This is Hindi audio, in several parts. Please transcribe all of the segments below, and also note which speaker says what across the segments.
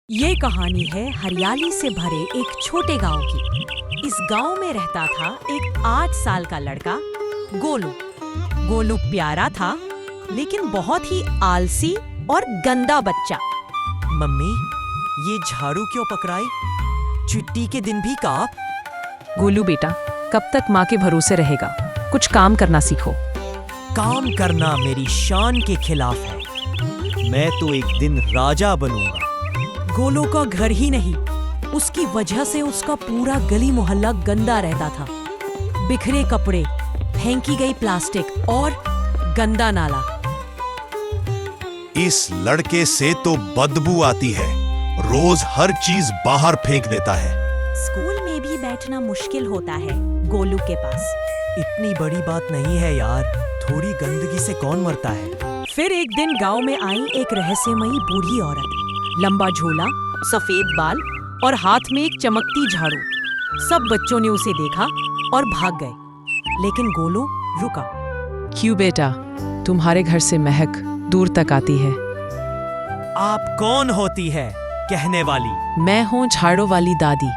Speaker 1: ये कहानी है हरियाली से भरे एक छोटे गांव की। इस गांव में रहता था एक 8 साल का लड़का गोलू। गोलू प्यारा था लेकिन बहुत ही आलसी और गंदा बच्चा।
Speaker 2: मम्मी, ये झाड़ू क्यों पकड़ाई? छुट्टी के दिन भी काप?
Speaker 3: गोलू बेटा, कब तक माँ के भरोसे रहेगा? कुछ काम करना सीखो।
Speaker 2: काम करना मेरी शान के खिलाफ है। मैं तो एक दिन राजा बनूंगा।
Speaker 1: गोलू का घर ही नहीं, उसकी वजह से उसका पूरा गली मोहल्ला गंदा रहता था। बिखरे कपड़े, फेंकी गई प्लास्टिक और गंदा नाला।
Speaker 4: इस लड़के से तो बदबू आती है। रोज हर चीज बाहर फेंक देता है।
Speaker 1: स्कूल में भी बैठना मुश्किल होता है गोलू के पास।
Speaker 2: इतनी बड़ी बात नहीं है यार, थोड़ी गंदगी से कौन मरता है।
Speaker 1: फिर एक दिन गांव में आई एक रहस्यमयी बूढ़ी औरत। लंबा झोला, सफेद बाल और हाथ में एक चमकती झाड़ू। सब बच्चों ने उसे देखा और भाग गए, लेकिन गोलू रुका।
Speaker 3: क्यों बेटा, तुम्हारे घर से महक दूर तक आती है।
Speaker 2: आप कौन होती है कहने वाली?
Speaker 3: मैं हूँ झाड़ू वाली दादी,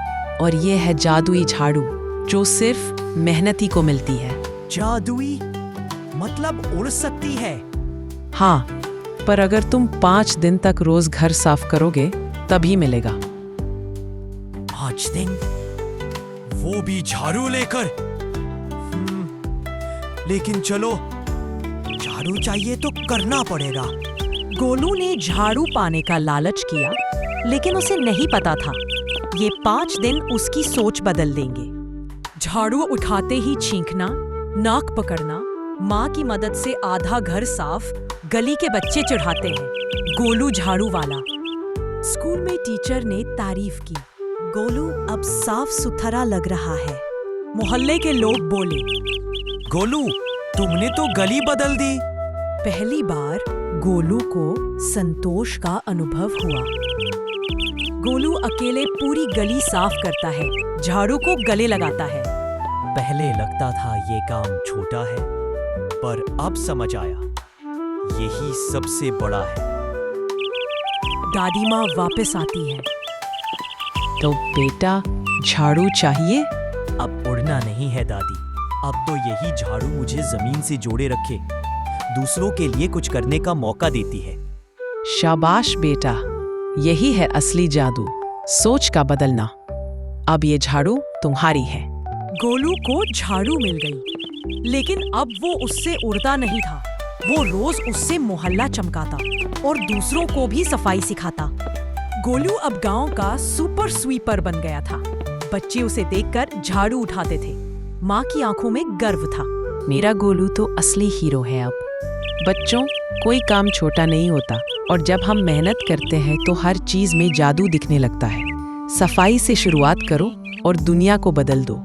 Speaker 3: और ये है जादुई झाड़ू जो सिर्फ मेहनती को मिलती है।
Speaker 2: जादुई मतलब उड़ सकती है?
Speaker 3: हाँ, पर अगर तुम 5 दिन तक रोज घर साफ करोगे तभी मिलेगा।
Speaker 2: 5 दिन? वो भी झाड़ू लेकर? लेकिन चलो, झाड़ू चाहिए तो करना पड़ेगा।
Speaker 1: गोलू ने झाड़ू पाने का लालच किया, लेकिन उसे नहीं पता था ये 5 दिन उसकी सोच बदल देंगे। झाड़ू उठाते ही छींकना, नाक पकड़ना, माँ की मदद से आधा घर साफ, गली के बच्चे चिढ़ाते हैं गोलू झाड़ू वाला। स्कूल में टीचर ने तारीफ की, गोलू अब साफ सुथरा लग रहा है। मोहल्ले के लोग बोले,
Speaker 2: गोलू, तुमने तो गली बदल दी।
Speaker 1: पहली बार गोलू को संतोष का अनुभव हुआ। गोलू अकेले पूरी गली साफ करता है, झाड़ू को गले लगाता है।
Speaker 2: पहले लगता था ये काम छोटा है, पर अब समझ आया यही सबसे बड़ा है।
Speaker 1: दादी माँ वापस आती है।
Speaker 3: तो बेटा, झाड़ू चाहिए?
Speaker 2: अब उड़ना नहीं है दादी, अब तो यही झाड़ू मुझे जमीन से जोड़े रखे, दूसरों के लिए कुछ करने का मौका देती है।
Speaker 3: शाबाश बेटा, यही है असली जादू, सोच का बदलना। अब ये झाड़ू तुम्हारी है।
Speaker 1: गोलू को झाड़ू मिल गई, लेकिन अब वो उससे उड़ता नहीं था। वो रोज उससे मोहल्ला चमकाता और दूसरों को भी सफाई सिखाता। गोलू अब गांव का सुपर स्वीपर बन गया था। बच्चे उसे देखकर झाड़ू उठाते थे। माँ की आंखों में गर्व था।
Speaker 3: मेरा गोलू तो असली हीरो है। अब बच्चों, कोई काम छोटा नहीं होता, और जब हम मेहनत करते हैं तो हर चीज में जादू दिखने लगता है। सफाई से शुरुआत करो और दुनिया को बदल दो।